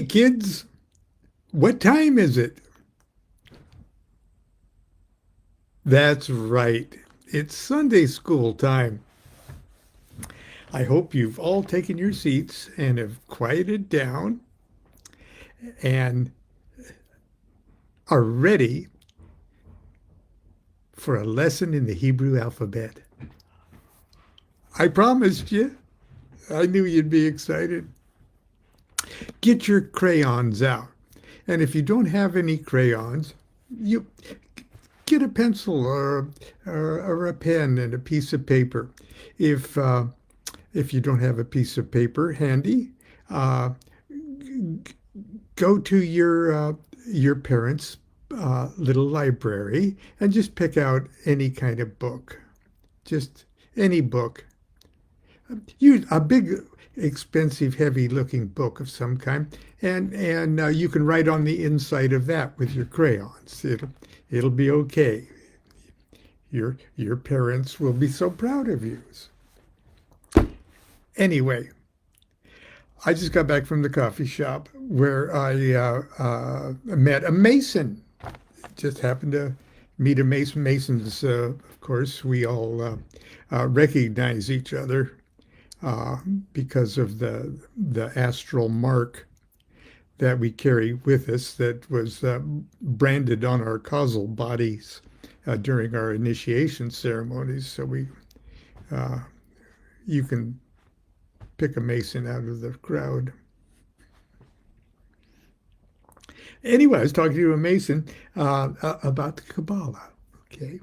kids, what time is it? That's right. It's Sunday school time. I hope you've all taken your seats and have quieted down and are ready for a lesson in the Hebrew alphabet. I promised you. I knew you'd be excited. Get your crayons out. And if you don't have any crayons, you get a pencil or a pen and a piece of paper. If uh, if you don't have a piece of paper handy, uh, go to your parents' little library and just pick out any kind of book, just any book. Use a big, expensive, heavy-looking book of some kind, and you can write on the inside of that with your crayons. It'll be okay. Your parents will be so proud of you. Anyway, I just got back from the coffee shop where I met a mason. Just happened to meet a mason. Masons, of course, we all recognize each other uh, because of the astral mark that we carry with us that was branded on our causal bodies during our initiation ceremonies. So uh, you can pick a mason out of the crowd. Anyway, I was talking to a mason about the Kabbalah. Okay,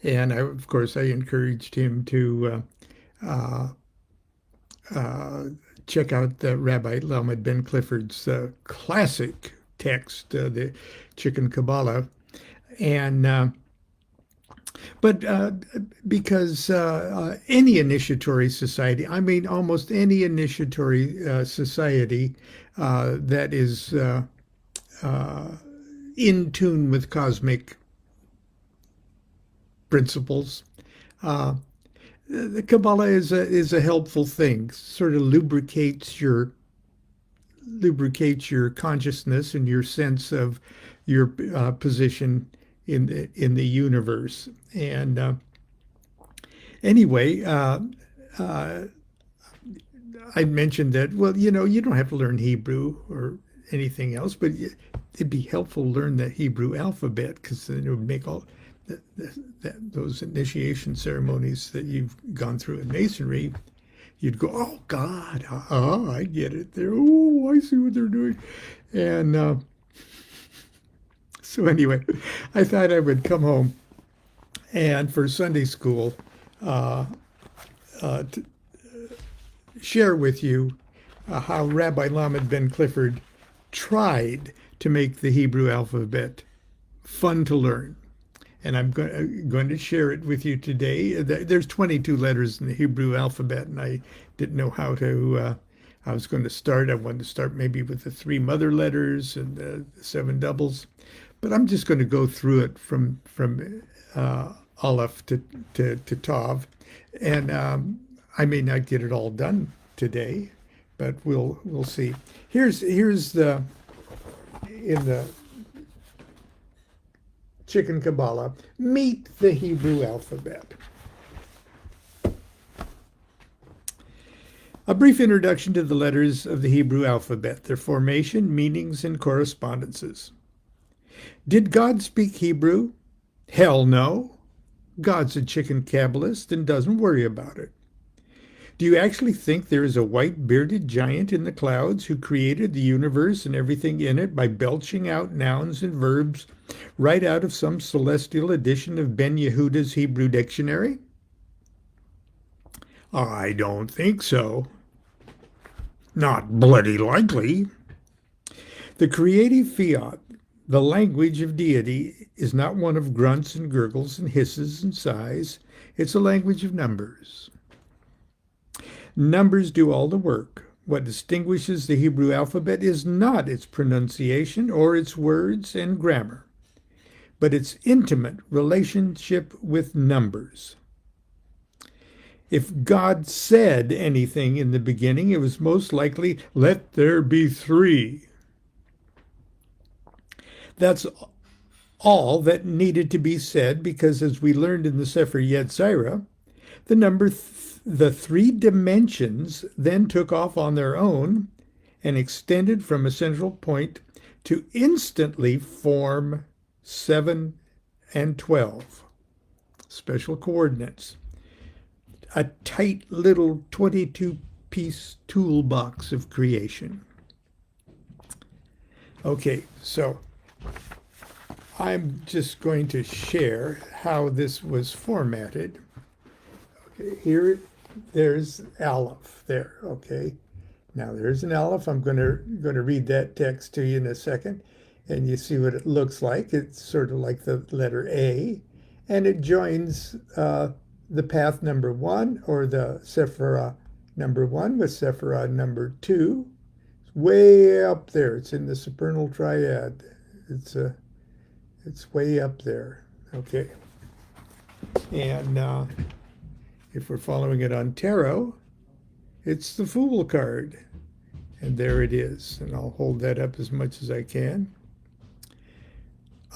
and of course, I encouraged him to uh, uh, check out the Rabbi Lamed Ben Clifford's classic text, the Chicken Kabbalah, and but because any initiatory society, I mean, almost any initiatory society that is uh, in tune with cosmic principles, uh, the Kabbalah is a helpful thing. Sort of lubricates your consciousness and your sense of your position in the universe. And anyway, uh, I mentioned that, well, you don't have to learn Hebrew or anything else, but it'd be helpful to learn the Hebrew alphabet because then it would make all those initiation ceremonies that you've gone through in Masonry. You'd go, oh God, I get it. There, oh, I see what they're doing, and so anyway, I thought I would come home and for Sunday school, uh, to share with you how Rabbi Lamed Ben Clifford tried to make the Hebrew alphabet fun to learn. And I'm going to share it with you today. There's 22 letters in the Hebrew alphabet, and I didn't know I was going to start. I wanted to start maybe with the three mother letters and the seven doubles, but I'm just going to go through it from Aleph to Tav, and I may not get it all done today, but we'll see. Here's the in the Chicken Kabbalah, meet the Hebrew alphabet. A brief introduction to the letters of the Hebrew alphabet, their formation, meanings, and correspondences. Did God speak Hebrew? Hell no. God's a chicken Kabbalist and doesn't worry about it. Do you actually think there is a white bearded giant in the clouds who created the universe and everything in it by belching out nouns and verbs right out of some celestial edition of Ben Yehuda's Hebrew dictionary? I don't think so. Not bloody likely. The creative fiat, the language of deity, is not one of grunts and gurgles and hisses and sighs. It's a language of numbers. Numbers do all the work. What distinguishes the Hebrew alphabet is not its pronunciation or its words and grammar, but its intimate relationship with numbers. If God said anything in the beginning, it was most likely, let there be three. That's all that needed to be said because, as we learned in the Sefer Yetzirah, the three dimensions then took off on their own and extended from a central point to instantly form 7 and 12 special coordinates. A tight little 22-piece toolbox of creation. Okay, so I'm just going to share how this was formatted. Okay, here, there's Aleph there, okay? Now there's an Aleph. I'm going to read that text to you in a second, and you see what it looks like. It's sort of like the letter A, and it joins the path number 1, or the Sephirah number 1, with Sephirah number 2. It's way up there. It's in the supernal triad. It's way up there. Okay. And if we're following it on tarot, it's the Fool card. And there it is. And I'll hold that up as much as I can.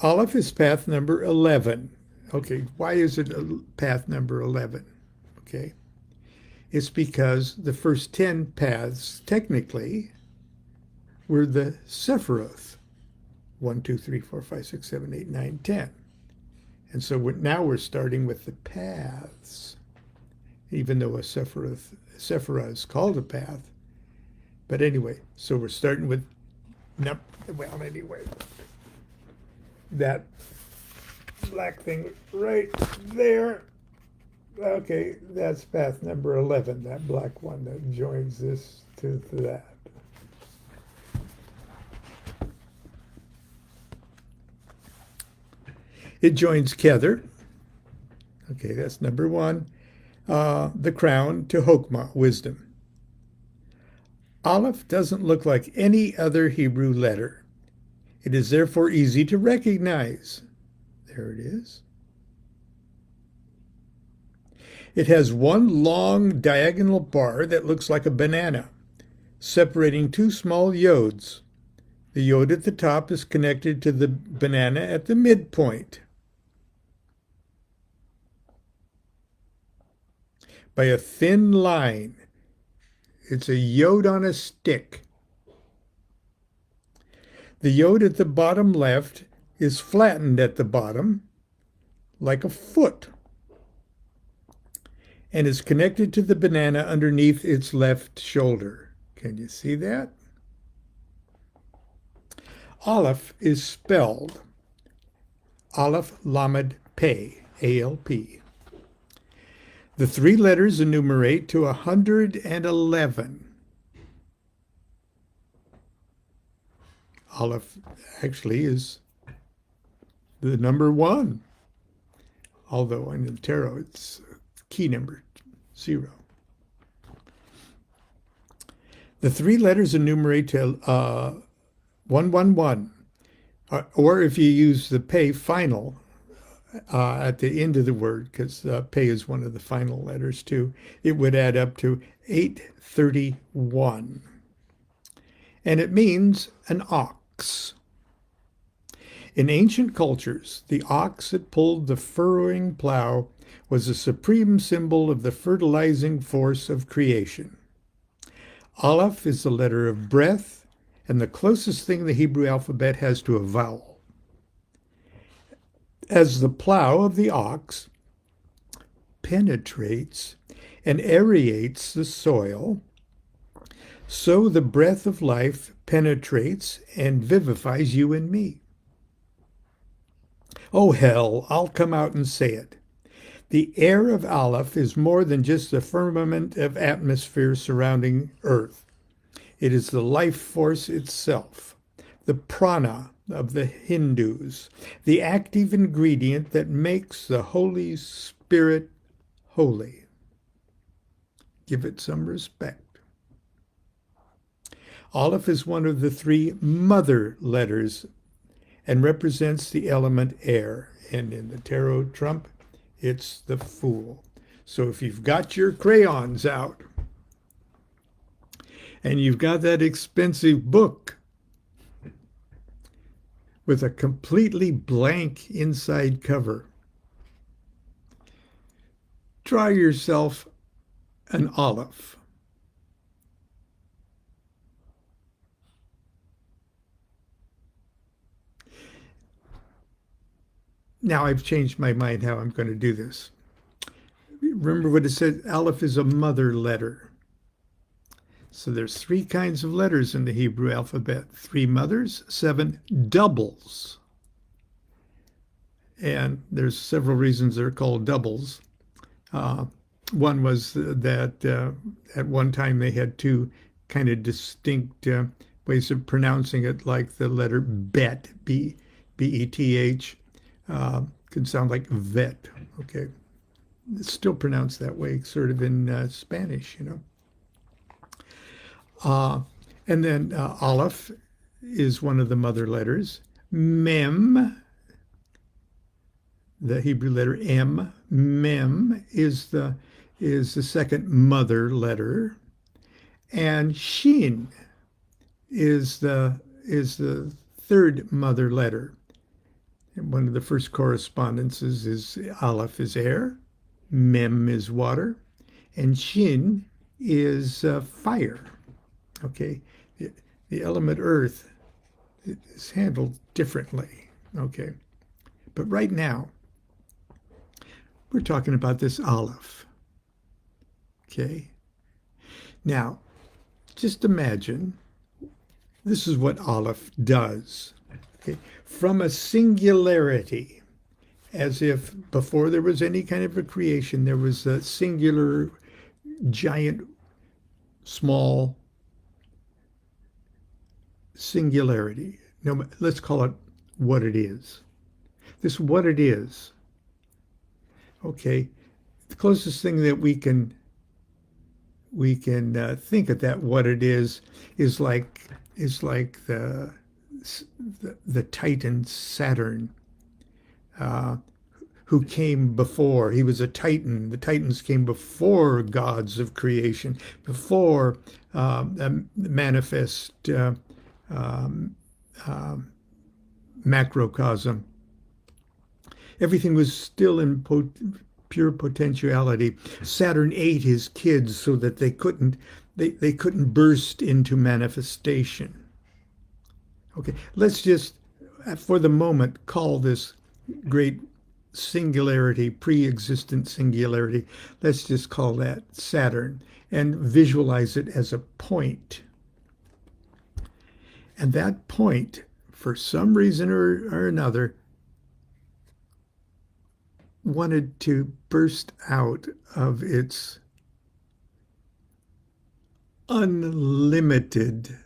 Aleph is path number 11. Okay, why is it path number 11? Okay, it's because the first 10 paths, technically, were the Sephiroth. 1, 2, 3, 4, 5, 6, 7, 8, 9, 10. And so now we're starting with the paths, even though a Sephirah is called a path. But anyway, so we're starting with, well, anyway, that black thing right there. Okay, that's path number 11, that black one that joins this to that. It joins Kether. Okay, that's number 1. The crown to Hokmah, wisdom. Aleph doesn't look like any other Hebrew letter. It is therefore easy to recognize. There it is. It has one long diagonal bar that looks like a banana, separating two small yods. The yod at the top is connected to the banana at the midpoint by a thin line. It's a yod on a stick. The yod at the bottom left is flattened at the bottom like a foot and is connected to the banana underneath its left shoulder. Can you see that? Aleph is spelled Aleph Lamed Pei, A-L-P. The 3 letters enumerate to 111. Aleph actually is the number 1, although in the tarot it's key number 0. The 3 letters enumerate to 111, or if you use the Pei final at the end of the word, because Pei is one of the final letters too, it would add up to 831. And it means an ox. In ancient cultures, the ox that pulled the furrowing plow was a supreme symbol of the fertilizing force of creation. Aleph is the letter of breath and the closest thing the Hebrew alphabet has to a vowel. As the plow of the ox penetrates and aerates the soil, so the breath of life penetrates and vivifies you and me. Oh, hell, I'll come out and say it. The air of Aleph is more than just the firmament of atmosphere surrounding Earth. It is the life force itself, the prana of the Hindus, the active ingredient that makes the Holy Spirit holy. Give it some respect. Aleph is one of the 3 mother letters and represents the element air. And in the tarot trump, it's the Fool. So if you've got your crayons out and you've got that expensive book, with a completely blank inside cover. Draw yourself an olive. Now I've changed my mind how I'm going to do this. Remember what it said? Aleph is a mother letter. So there's 3 kinds of letters in the Hebrew alphabet. 3 mothers, 7 doubles. And there's several reasons they're called doubles. One was that at one time they had 2 kind of distinct ways of pronouncing it, like the letter bet, B-E-T-H, can sound like vet. Okay. It's still pronounced that way, sort of in Spanish, you know. And then Aleph is one of the mother letters. Mem, the Hebrew letter M, Mem is the second mother letter, and Shin is the third mother letter. And one of the first correspondences is Aleph is air, Mem is water, and Shin is fire. Okay, the element earth is handled differently. Okay, but right now we're talking about this Aleph. Okay, now just imagine this is what Aleph does. Okay, from a singularity, as if before there was any kind of a creation, there was a singular, giant, small singularity. No, let's call it what it is. This what it is. Okay, the closest thing that we can think of that what it is like the Titan Saturn, who came before. He was a Titan. The Titans came before gods of creation, before manifest macrocosm. Everything was still in pure potentiality. Saturn ate his kids so that they couldn't burst into manifestation. Okay, let's just, for the moment, call this great singularity, pre-existent singularity, let's just call that Saturn and visualize it as a point. And that point, for some reason or another, wanted to burst out of its unlimited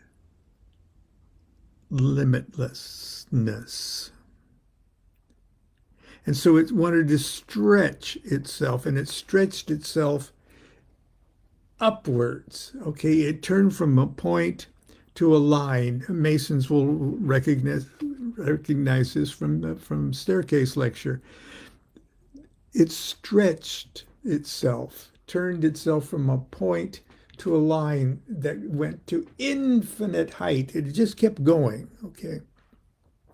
limitlessness. And so it wanted to stretch itself, and it stretched itself upwards. Okay, it turned from a point to a line. Masons will recognize this from staircase lecture. It stretched itself, turned itself from a point to a line that went to infinite height. It just kept going, okay?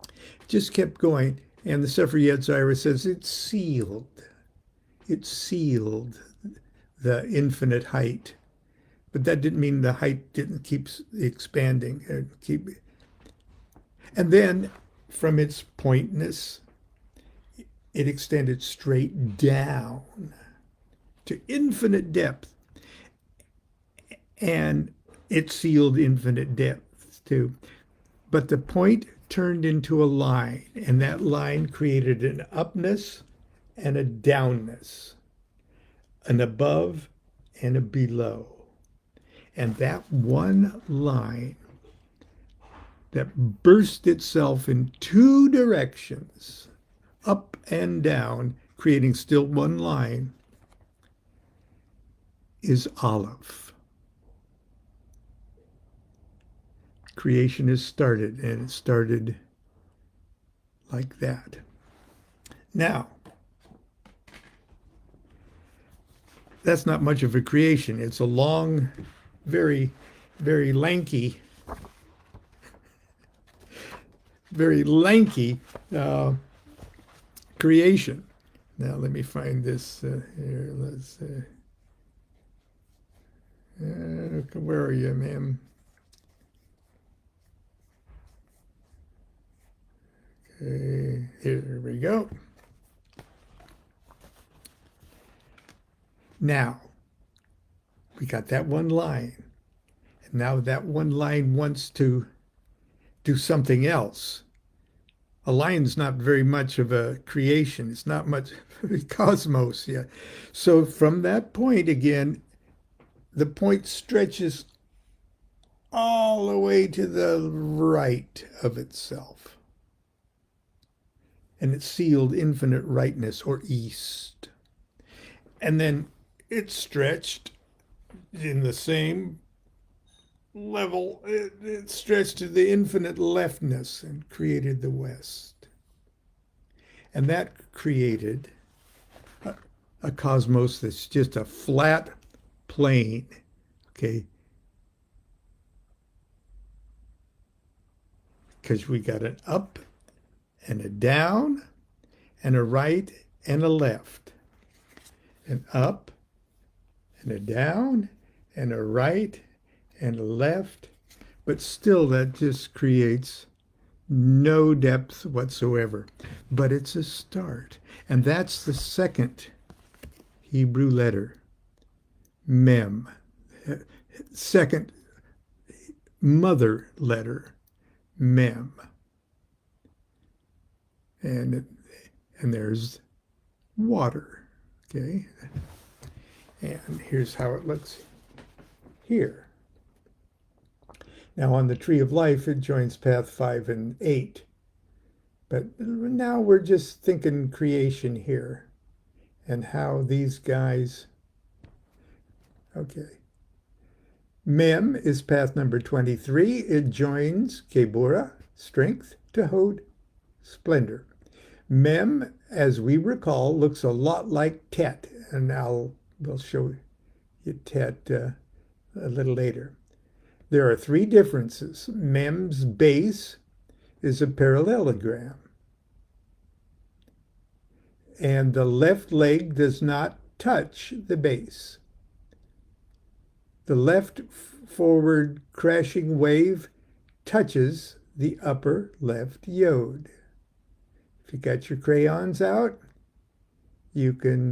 It just kept going. And the Sefer Yetzirah says it sealed the infinite height. But that didn't mean the height didn't keep expanding. And then from its pointness, it extended straight down to infinite depth. And it sealed infinite depth too. But the point turned into a line, and that line created an upness and a downness, an above and a below. And that one line that burst itself in 2 directions, up and down, creating still one line, is Aleph. Creation is started, and it started like that. Now, that's not much of a creation. It's a long, very, very lanky very lanky creation. Now let me find this here. Let's where are you, ma'am? Okay, here we go. Now we got that one line. And now that one line wants to do something else. A line's not very much of a creation. It's not much cosmos yet. So from that point again, the point stretches all the way to the right of itself. And it's sealed infinite rightness or east. And then it stretched in the same level. It stretched to the infinite leftness and created the west. And that created a cosmos that's just a flat plane, okay? Because we got an up and a down and a right and a left. An up and a down and a right and a left, but still that just creates no depth whatsoever. But it's a start. And that's the second Hebrew letter, Mem. Second mother letter, Mem. And there's water. Okay, and here's how it looks here. Now on the Tree of Life, it joins path 5 and 8. But now we're just thinking creation here and how these guys, okay. Mem is path number 23. It joins Kebura, strength, Tehod, splendor. Mem, as we recall, looks a lot like Tet, and we'll show you Tet a little later. There are 3 differences. Mem's base is a parallelogram, and the left leg does not touch the base. The left forward crashing wave touches the upper left yod. If you got your crayons out, you can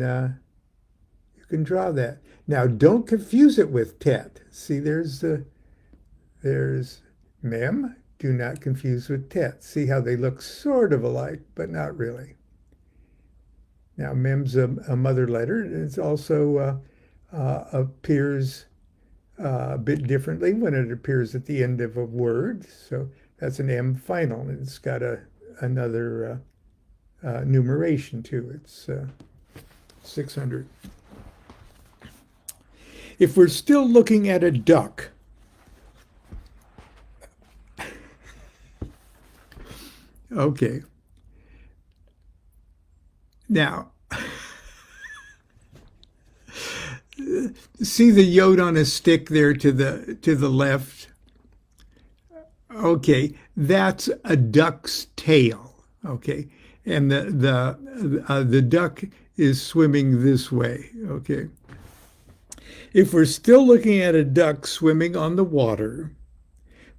draw that. Now, don't confuse it with Tet. See, there's Mem. Do not confuse with Tet. See how they look sort of alike, but not really. Now, Mem's a mother letter. It also appears a bit differently when it appears at the end of a word. So that's an M final. It's got another numeration too. It's 600. If we're still looking at a duck, okay. Now, see the yod on a stick there to the left? Okay, that's a duck's tail. Okay, and the duck is swimming this way. Okay. If we're still looking at a duck swimming on the water,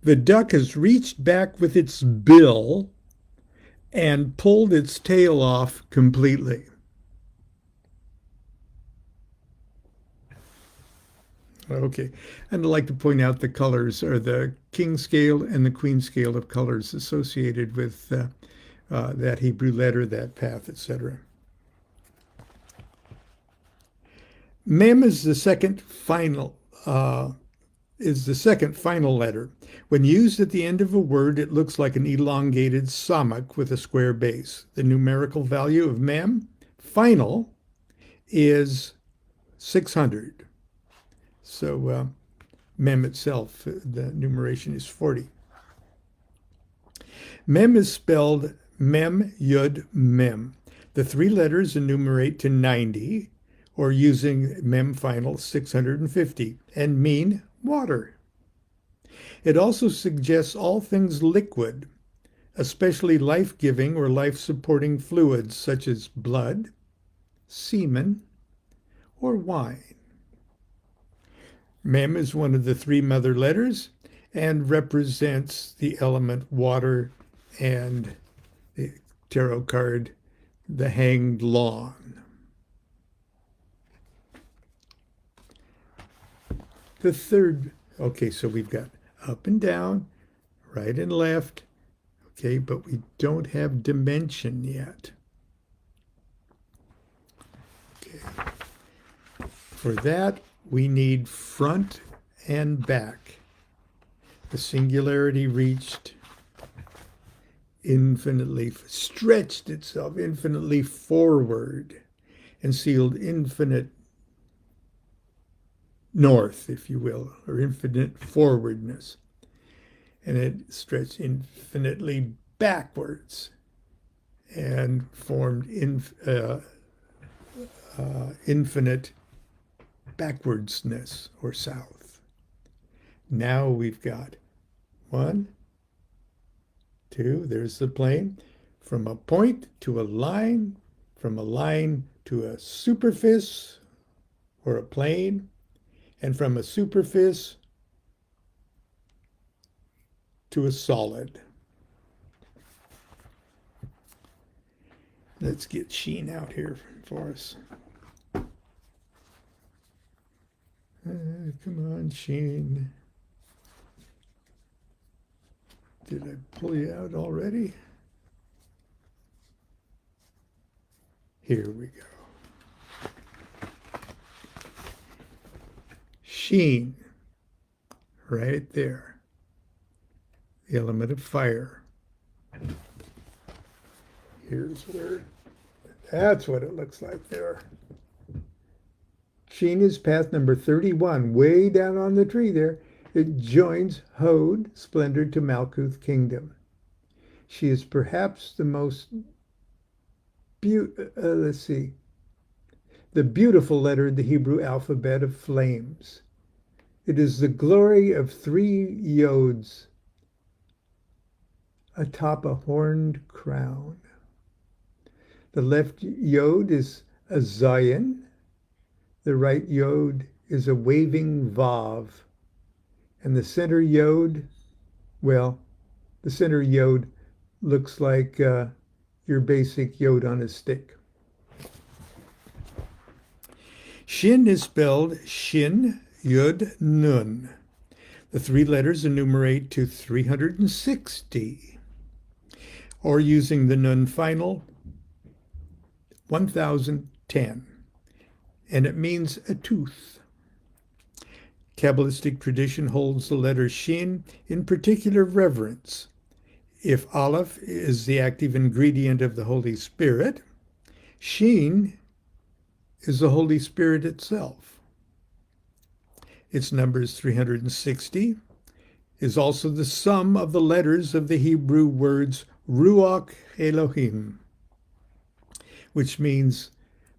the duck has reached back with its bill and pulled its tail off completely. Okay, and I'd like to point out the colors are the king scale and the queen scale of colors associated with that Hebrew letter, that path, etc. Mem is the second final letter. When used at the end of a word, it looks like an elongated samak with a square base. The numerical value of Mem, final, is 600. So Mem itself, the numeration is 40. Mem is spelled Mem, Yud, Mem. The 3 letters enumerate to 90, or using Mem final 650, and mean water. It also suggests all things liquid, especially life-giving or life-supporting fluids such as blood, semen, or wine. Mem is one of the three mother letters and represents the element water, and the tarot card, the Hanged Lawn. The third, okay, so we've got up and down, right and left, okay, but we don't have dimension yet. Okay. For that, we need front and back. The singularity reached infinitely, stretched itself infinitely forward and sealed infinite north, if you will, or infinite forwardness. And it stretched infinitely backwards and formed infinite backwardsness or south. Now we've got 1, 2, there's the plane, from a point to a line, from a line to a superficie or a plane, and from a superficie to a solid. Let's get Sheen out here for us. Come on, Sheen. Did I pull you out already? Here we go. Sheen, right there. The element of fire. Here's where, that's what it looks like there. Sheen is path number 31, way down on the tree there. It joins Hod, Splendor to Malkuth Kingdom. She is perhaps the most the beautiful letter in the Hebrew alphabet of flames. It is the glory of 3 yods atop a horned crown. The left yod is a Zion. The right yod is a waving Vav. And the center yod, well, the center yod looks like your basic yod on a stick. Shin is spelled Shin Yud Nun. The 3 letters enumerate to 360, or using the Nun final, 1010, and it means a tooth. Kabbalistic tradition holds the letter Shin in particular reverence. If Aleph is the active ingredient of the Holy Spirit, Shin is the Holy Spirit itself. Its numbers 360 is also the sum of the letters of the Hebrew words Ruach Elohim, which means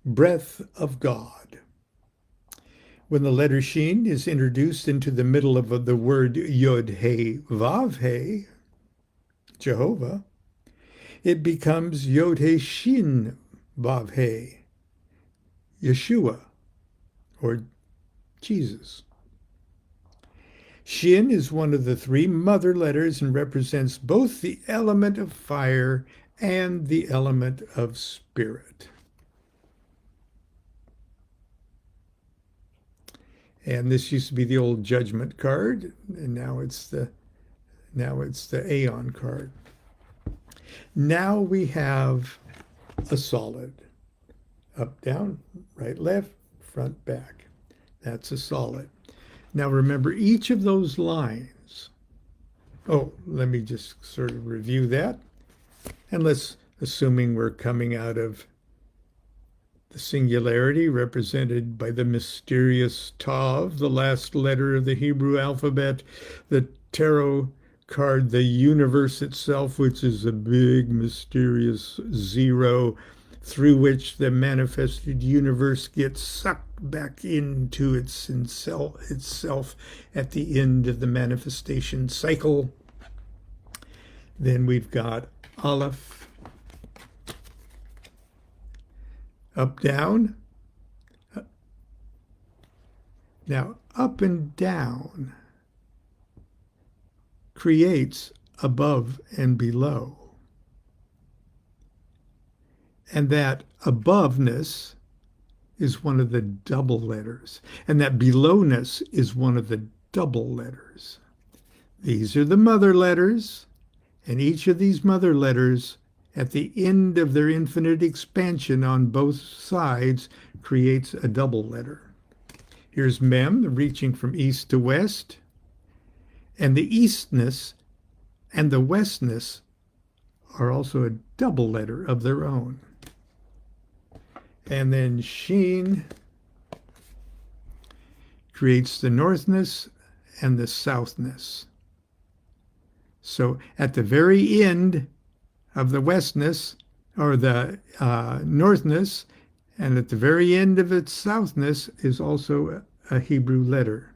breath of God. When the letter Shin is introduced into the middle of the word Yod He Vav He, Jehovah, it becomes Yod He Shin Vav He, Yeshua, or Jesus. Shin is one of the 3 mother letters and represents both the element of fire and the element of spirit. And this used to be the old Judgment card, and now it's the Aeon card. Now we have a solid. Up, down, right, left, front, back. That's a solid. Now remember each of those lines. Oh, let me just sort of review that. And let's, assuming we're coming out of the singularity represented by the mysterious Tav, the last letter of the Hebrew alphabet, the tarot card, the universe itself, which is a big mysterious 0, through which the manifested universe gets sucked back into itself at the end of the manifestation cycle. Then we've got Aleph, up, down. Now, up and down creates above and below. And that aboveness is one of the double letters. And that belowness is one of the double letters. These are the mother letters. And each of these mother letters, at the end of their infinite expansion on both sides, creates a double letter. Here's Mem, reaching from east to west. And the eastness and the westness are also a double letter of their own. And then Sheen creates the northness and the southness. So at the very end of the westness, or the northness, and at the very end of its southness is also a Hebrew letter,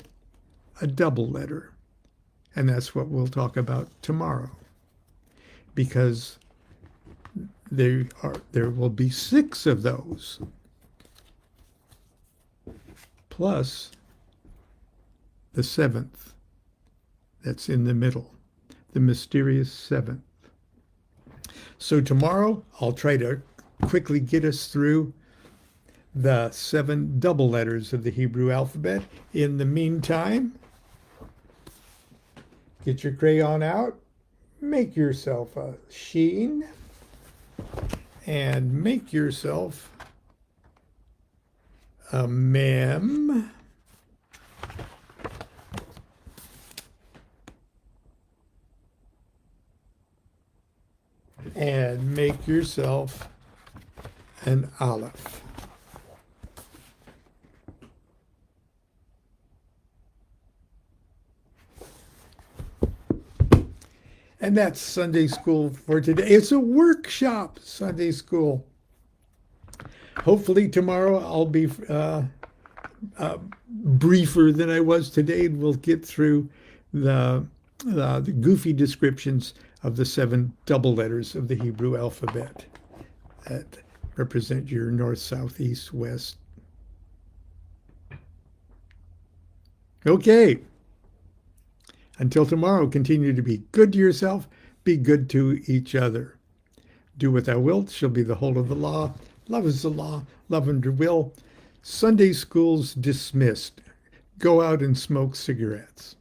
a double letter. And that's what we'll talk about tomorrow, because there will be 6 of those, plus the 7th that's in the middle, the mysterious 7th. So tomorrow I'll try to quickly get us through the 7 double letters of the Hebrew alphabet. In the meantime, get your crayon out, make yourself a sheen, and make yourself a mem. And make yourself an aleph. And that's Sunday school for today. It's a workshop Sunday school. Hopefully tomorrow I'll be briefer than I was today, and we'll get through the goofy descriptions of the 7 double letters of the Hebrew alphabet that represent your north, south, east, west. Okay. Until tomorrow, continue to be good to yourself, be good to each other. Do what thou wilt shall be the whole of the law. Love is the law, love under will. Sunday school's dismissed. Go out and smoke cigarettes.